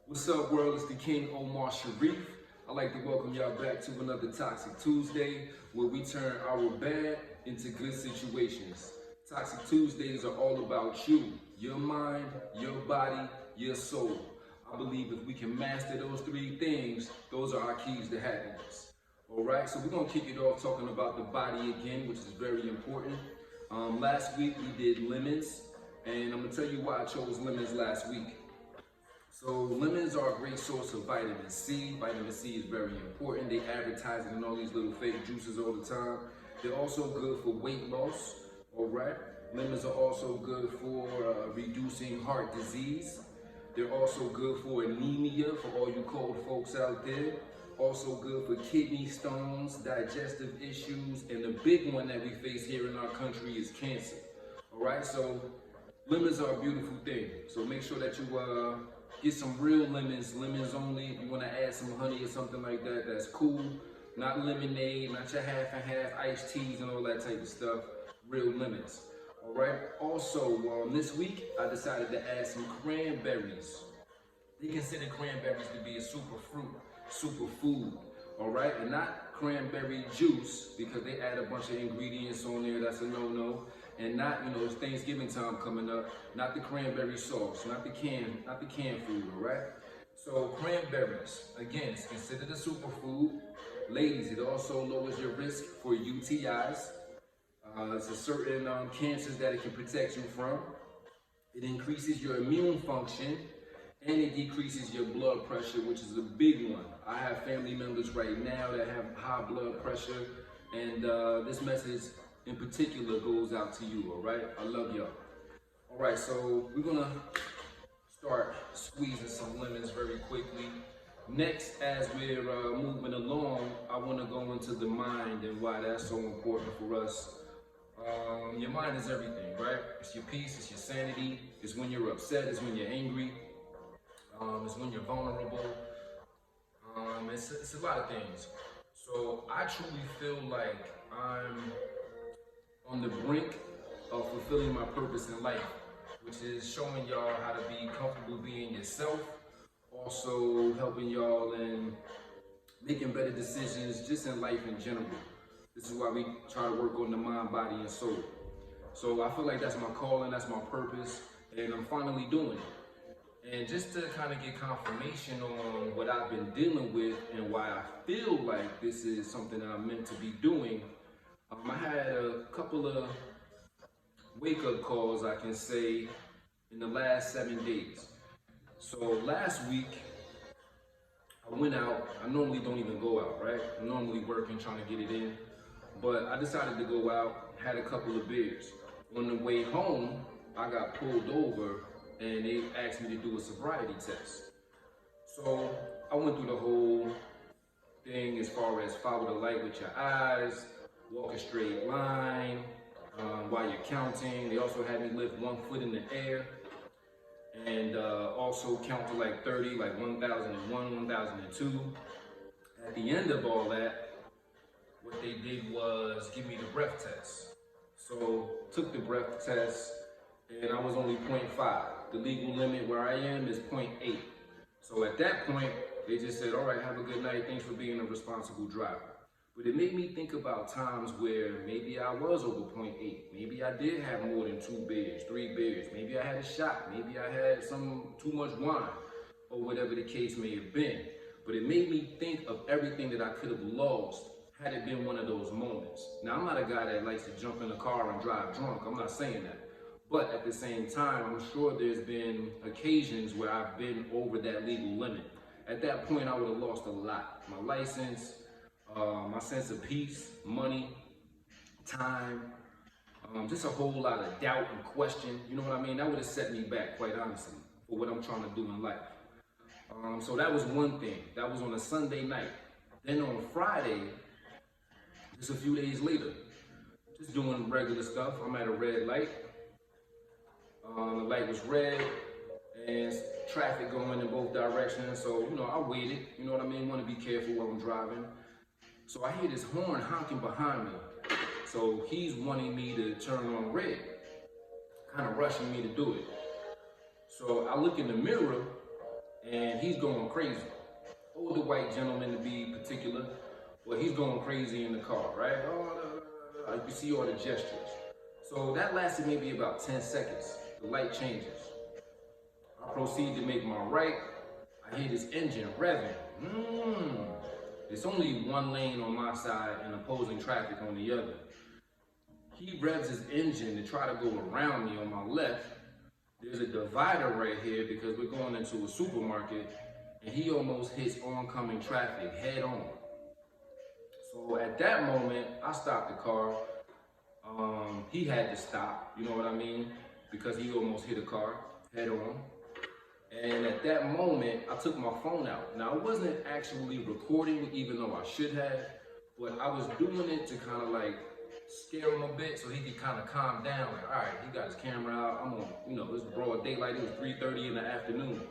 What's up, world? It's the King Omar Sharif. I'd like to welcome y'all back to another Toxic Tuesday, where we turn our bad into good situations. Toxic Tuesdays are all about you, your mind, your body, your soul. I believe if we can master those three things, those are our keys to happiness. All right, so we're gonna kick it off talking about the body again, which is very important. Last week we did lemons, and I'm gonna tell you why I chose lemons last week. So lemons are a great source of vitamin C. Vitamin C is very important. They advertise it in all these little fake juices all the time. They're also good for weight loss, all right? Lemons are also good for reducing heart disease. They're also good for anemia for all you cold folks out there. Also good for kidney stones, digestive issues, and the big one that we face here in our country is cancer, all right? So lemons are a beautiful thing. So make sure that you get some real lemons, lemons only. If you want to add some honey or something like that, that's cool. Not lemonade, not your half and half iced teas and all that type of stuff. Real lemons. All right. Also, this week I decided to add some cranberries. They consider cranberries to be a superfood. All right, and not cranberry juice because they add a bunch of ingredients on there. That's a no-no. And not, it's Thanksgiving time coming up. Not the cranberry sauce, not the canned food. All right. So cranberries, again, it's considered a superfood. Ladies, it also lowers your risk for UTIs. It's a certain cancers that it can protect you from. It increases your immune function, and it decreases your blood pressure, which is a big one. I have family members right now that have high blood pressure, and this message in particular goes out to you, all right? I love y'all. All right, so we're gonna start squeezing some lemons very quickly. Next, as we're moving along, I wanna go into the mind and why that's so important for us. Your mind is everything, right? It's your peace, it's your sanity. It's when you're upset, it's when you're angry. It's when you're vulnerable. It's a lot of things. So I truly feel like I'm on the brink of fulfilling my purpose in life, which is showing y'all how to be comfortable being yourself, also helping y'all in making better decisions just in life in general. This is why we try to work on the mind, body, and soul. So I feel like that's my calling, that's my purpose, and I'm finally doing it. And just to kind of get confirmation on what I've been dealing with and why I feel like this is something that I'm meant to be doing, I had a couple of wake-up calls, I can say, in the last 7 days. So last week, I went out. I normally don't even go out, right? I'm normally working, trying to get it in. But I decided to go out, had a couple of beers. On the way home, I got pulled over and they asked me to do a sobriety test. So I went through the whole thing as far as follow the light with your eyes, walk a straight line while you're counting. They also had me lift 1 foot in the air and also count to like 30, like 1001, 1002. At the end of all that, what they did was give me the breath test. So took the breath test and I was only 0.5. The legal limit where I am is 0.8. So at that point, they just said, all right, have a good night. Thanks for being a responsible driver. But it made me think about times where maybe I was over 0.8. Maybe I did have more than 2 beers, 3 beers. Maybe I had a shot. Maybe I had too much wine or whatever the case may have been. But it made me think of everything that I could have lost had it been one of those moments. Now, I'm not a guy that likes to jump in a car and drive drunk. I'm not saying that. But at the same time, I'm sure there's been occasions where I've been over that legal limit. At that point, I would have lost a lot. My license, my sense of peace, money, time, just a whole lot of doubt and question. You know what I mean? That would have set me back, quite honestly, for what I'm trying to do in life. So that was one thing. That was on a Sunday night. Then on Friday, just a few days later, just doing regular stuff. I'm at a red light. The light was red and traffic going in both directions. So, I waited, you know what I mean? Want to be careful while I'm driving. So I hear this horn honking behind me. So he's wanting me to turn on red, kind of rushing me to do it. So I look in the mirror and he's going crazy. Older white gentleman to be particular, but he's going crazy in the car, right? You can see all the gestures. So that lasted maybe about 10 seconds. The light changes. I proceed to make my right. I hear this engine revving. It's only one lane on my side and opposing traffic on the other. He revs his engine to try to go around me on my left. There's a divider right here because we're going into a supermarket, and he almost hits oncoming traffic head on. So at that moment, I stopped the car. He had to stop, you know what I mean? Because he almost hit a car head on. And at that moment, I took my phone out. Now, I wasn't actually recording, even though I should have, but I was doing it to kind of like scare him a bit so he could kind of calm down. Like, all right, he got his camera out. I'm on, you know, it's broad daylight. It was 3:30 in the afternoon.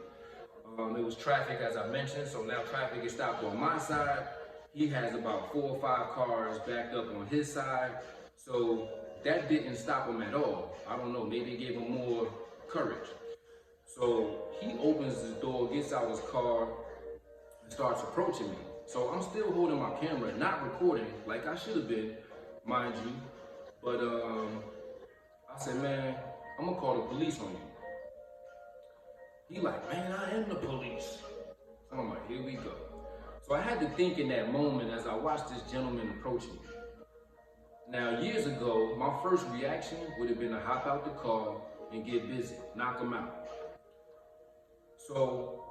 It was traffic, as I mentioned, so now traffic is stopped on my side. He has about 4 or 5 cars backed up on his side. So that didn't stop him at all. I don't know, maybe it gave him more courage. So he opens his door, gets out his car, and starts approaching me. So I'm still holding my camera, not recording like I should have been, mind you. But I said, man, I'm gonna call the police on you. He like, man, I am the police. So I'm like, here we go. So I had to think in that moment as I watched this gentleman approach me. Now, years ago, my first reaction would have been to hop out the car and get busy, knock him out. So,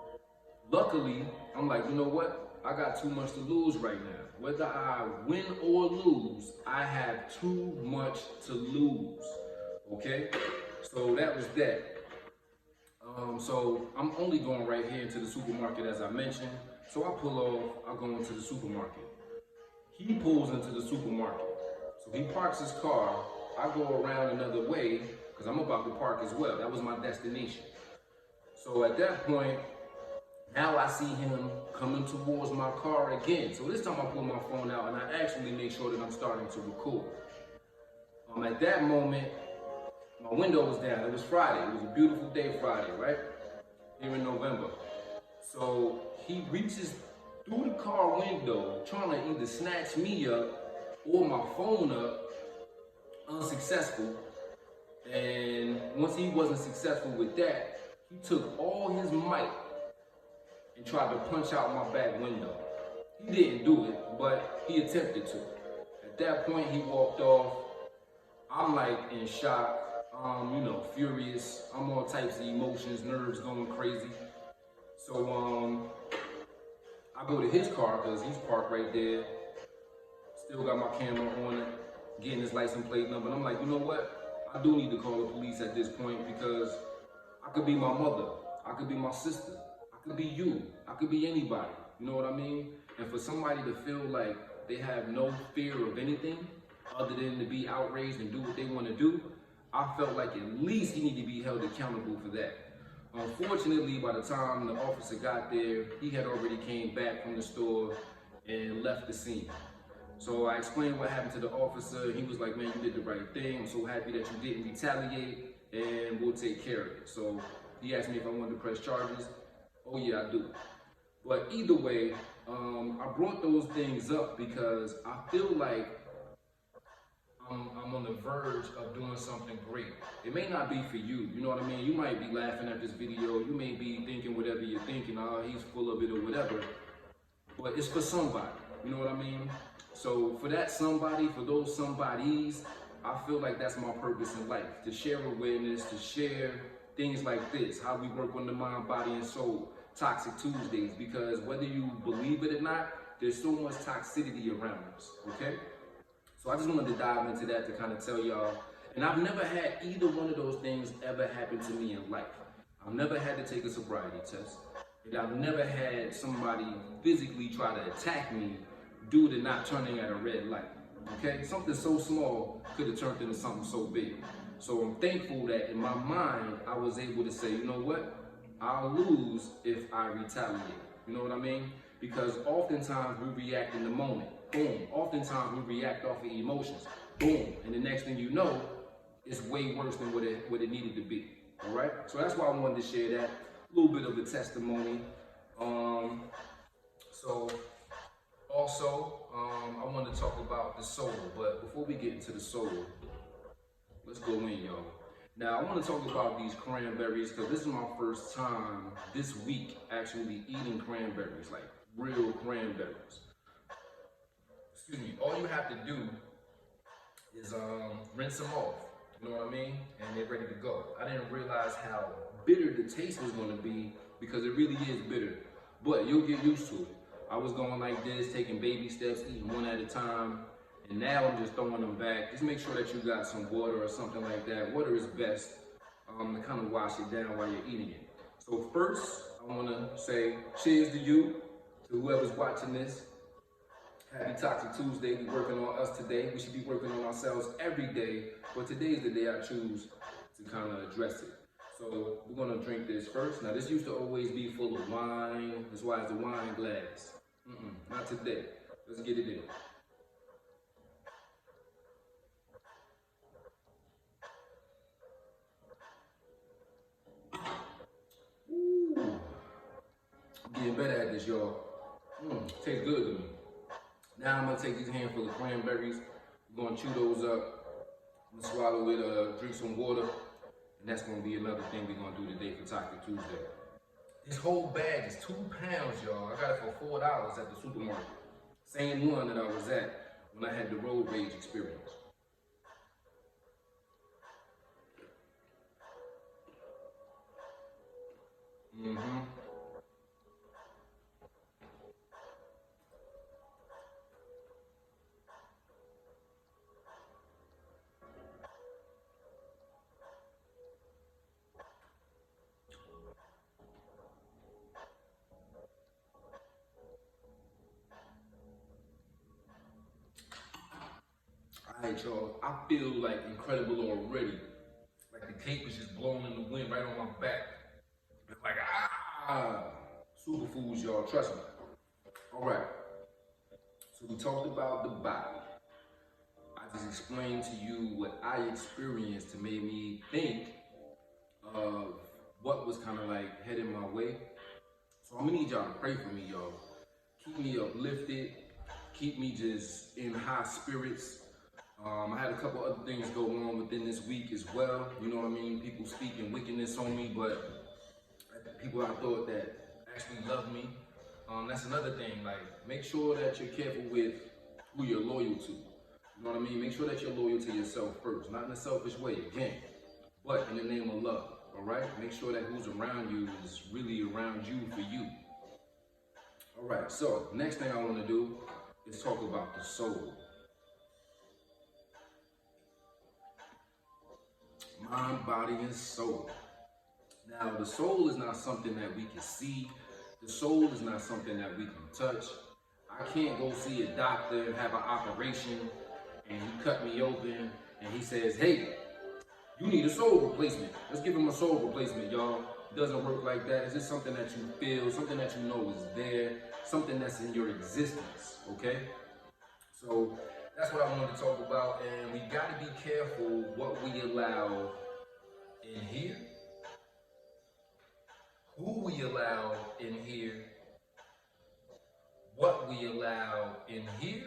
luckily, I'm like, you know what? I got too much to lose right now. Whether I win or lose, I have too much to lose, okay? So that was that. So I'm only going right here into the supermarket, as I mentioned. So I pull off, I go into the supermarket. He pulls into the supermarket. So he parks his car. I go around another way because I'm about to park as well. That was my destination. So at that point, now I see him coming towards my car again. So this time I pull my phone out and I actually make sure that I'm starting to record. At that moment, my window was down. It was Friday. It was a beautiful day Friday, right? Here in November. So he reaches through the car window trying to either snatch me up or my phone up, unsuccessful. And once he wasn't successful with that, he took all his might and tried to punch out my back window. He didn't do it, but he attempted to. At that point, he walked off. I'm like in shock. You know, furious. I'm all types of emotions, nerves going crazy. So I go to his car because he's parked right there. Still got my camera on it, getting his license plate number. And I'm like, you know what? I do need to call the police at this point because I could be my mother. I could be my sister. I could be you. I could be anybody. You know what I mean? And for somebody to feel like they have no fear of anything other than to be outraged and do what they want to do, I felt like at least he needed to be held accountable for that. Unfortunately, by the time the officer got there, he had already came back from the store and left the scene. So I explained what happened to the officer. He was like, man, you did the right thing. I'm so happy that you didn't retaliate and we'll take care of it. So he asked me if I wanted to press charges. Oh yeah, I do. But either way, I brought those things up because I feel like I'm on the verge of doing something great. It may not be for you, you know what I mean? You might be laughing at this video. You may be thinking whatever you're thinking, oh, he's full of it or whatever. But it's for somebody, you know what I mean? So for that somebody, for those somebodies, I feel like that's my purpose in life. To share awareness, to share things like this, how we work on the mind, body, and soul, Toxic Tuesdays, because whether you believe it or not, there's so much toxicity around us, okay? So I just wanted to dive into that to kind of tell y'all, and I've never had either one of those things ever happen to me in life. I've never had to take a sobriety test, and I've never had somebody physically try to attack me due to not turning at a red light, okay? Something so small could have turned into something so big. So I'm thankful that in my mind, I was able to say, you know what? I'll lose if I retaliate, you know what I mean? Because oftentimes we react in the moment. Boom. Oftentimes we react off of emotions. Boom. And the next thing you know, it's way worse than what it needed to be. All right? So that's why I wanted to share that. little bit of a testimony. Um, so also, I want to talk about the soul, but before we get into the soul, let's go in, y'all. Now, I want to talk about these cranberries because this is my first time this week actually eating cranberries, like real cranberries. Excuse me. All you have to do is rinse them off. You know what I mean? And they're ready to go. I didn't realize how bitter the taste was going to be because it really is bitter. But you'll get used to it. I was going like this, taking baby steps, eating one at a time. And now I'm just throwing them back. Just make sure that you got some water or something like that. Water is best to kind of wash it down while you're eating it. So first, I want to say cheers to you, to whoever's watching this. Happy Toxic Tuesday. We're working on us today. We should be working on ourselves every day, but today is the day I choose to kind of address it. So we're going to drink this first. Now, this used to always be full of wine. That's why it's a wine glass. Not today. Let's get it in. Ooh. I'm getting better at this, y'all. Tastes good to me. Now I'm gonna take this handful of cranberries. We're gonna chew those up. I'm gonna swallow it, drink some water, and that's gonna be another thing we're gonna do today for Toxic Tuesday. This whole bag is 2 pounds, y'all. I got it for $4 at the supermarket. Same one that I was at when I had the road rage experience. All right, y'all. I feel like incredible already. Like the cape is just blowing in the wind right on my back. It's like, superfoods, y'all. Trust me. All right. So we talked about the body. I just explained to you what I experienced to make me think of what was kind of like heading my way. So I'm gonna need y'all to pray for me, y'all. Keep me uplifted. Keep me just in high spirits. I had a couple other things go on within this week as well. You know what I mean? People speaking wickedness on me, but people I thought that actually love me. That's another thing. Like, make sure that you're careful with who you're loyal to. You know what I mean? Make sure that you're loyal to yourself first, not in a selfish way, again, but in the name of love. All right? Make sure that who's around you is really around you for you. All right. So next thing I want to do is talk about the soul. Mind, body, and soul. Now, the soul is not something that we can see. The soul is not something that we can touch. I can't go see a doctor and have an operation and he cut me open and he says, hey, you need a soul replacement. Let's give him a soul replacement, y'all. It doesn't work like that. It's just something that you feel, something that you know is there, something that's in your existence, okay? So that's what I wanted to talk about, and we got to be careful what we allow in here, who we allow in here, what we allow in here,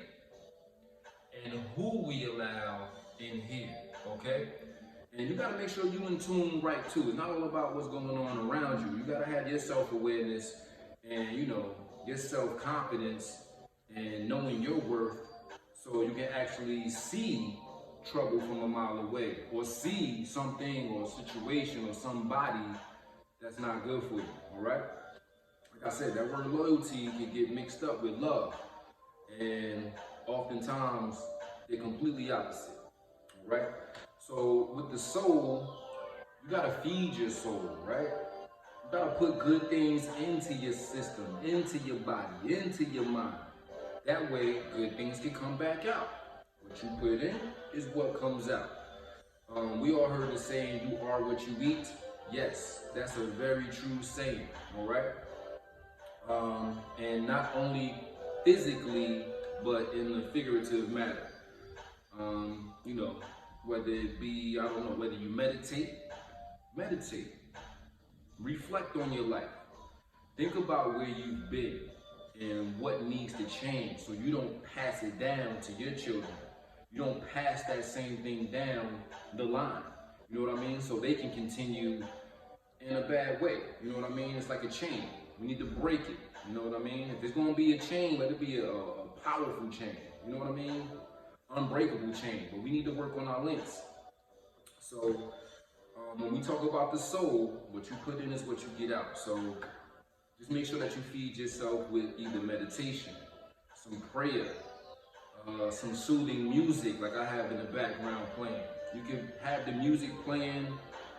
and who we allow in here, okay? And you got to make sure you're in tune right too. It's not all about what's going on around you. You got to have your self-awareness and, you know, your self-confidence and knowing your worth, so you can actually see trouble from a mile away, or see something or situation or somebody that's not good for you, all right? Like I said, that word loyalty can get mixed up with love, and oftentimes they're completely opposite, all right? So with the soul, you gotta feed your soul, right? You gotta put good things into your system, into your body, into your mind. That way, good things can come back out. What you put in is what comes out. We all heard the saying, you are what you eat. Yes, that's a very true saying, all right? And not only physically, but in the figurative matter. You know, whether it be, I don't know, whether you meditate. reflect on your life. Think about where you've been and what needs to change so you don't pass it down to your children. You don't pass that same thing down the line. You know what I mean? So they can continue in a bad way. You know what I mean? It's like a chain. We need to break it. You know what I mean? If it's going to be a chain, let it be a powerful chain. You know what I mean? Unbreakable chain. But we need to work on our links. So when we talk about the soul, what you put in is what you get out. So just make sure that you feed yourself with either meditation, some prayer, some soothing music like I have in the background playing. You can have the music playing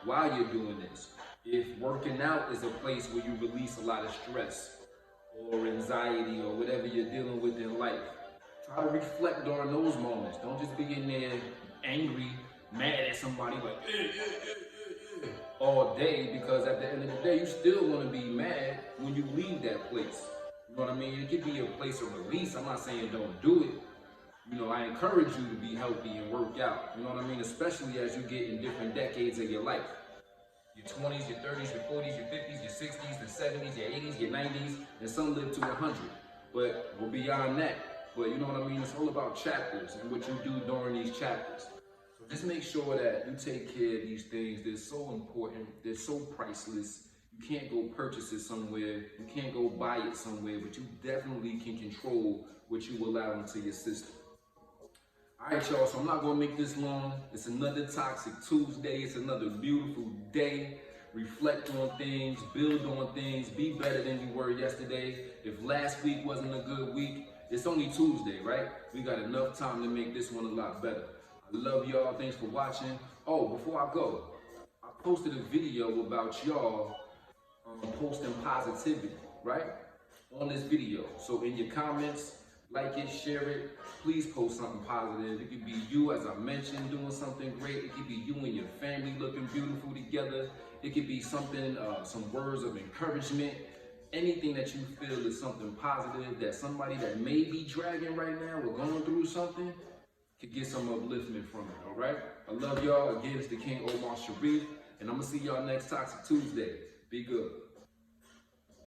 while you're doing this. If working out is a place where you release a lot of stress or anxiety or whatever you're dealing with in life, try to reflect during those moments. Don't just be in there angry, mad at somebody like all day, because at the end of the day, you still want to be mad when you leave that place. You know what I mean? It could be a place of release. I'm not saying don't do it. You know, I encourage you to be healthy and work out. You know what I mean? Especially as you get in different decades of your life. Your 20s, your 30s, your 40s, your 50s, your 60s, the 70s, your 80s, your 90s, and some live to 100. But we're beyond that. But you know what I mean? It's all about chapters and what you do during these chapters. So just make sure that you take care of these things. They're so important. They're so priceless. You can't go purchase it somewhere. You can't go buy it somewhere, but you definitely can control what you allow into your system. All right, y'all, so I'm not going to make this long. It's another Toxic Tuesday. It's another beautiful day. Reflect on things, build on things, be better than you were yesterday. If last week wasn't a good week, it's only Tuesday, right? We got enough time to make this one a lot better. I love y'all. Thanks for watching. Oh, before I go, I posted a video about y'all posting positivity, right? On this video. So in your comments, like it, share it. Please post something positive. It could be you, as I mentioned, doing something great. It could be you and your family looking beautiful together. It could be something, some words of encouragement. Anything that you feel is something positive, that somebody that may be dragging right now or going through something could get some upliftment from it, all right? I love y'all. Again, it's the King Omar Sharif, and I'm going to see y'all next Toxic Tuesday. Be good.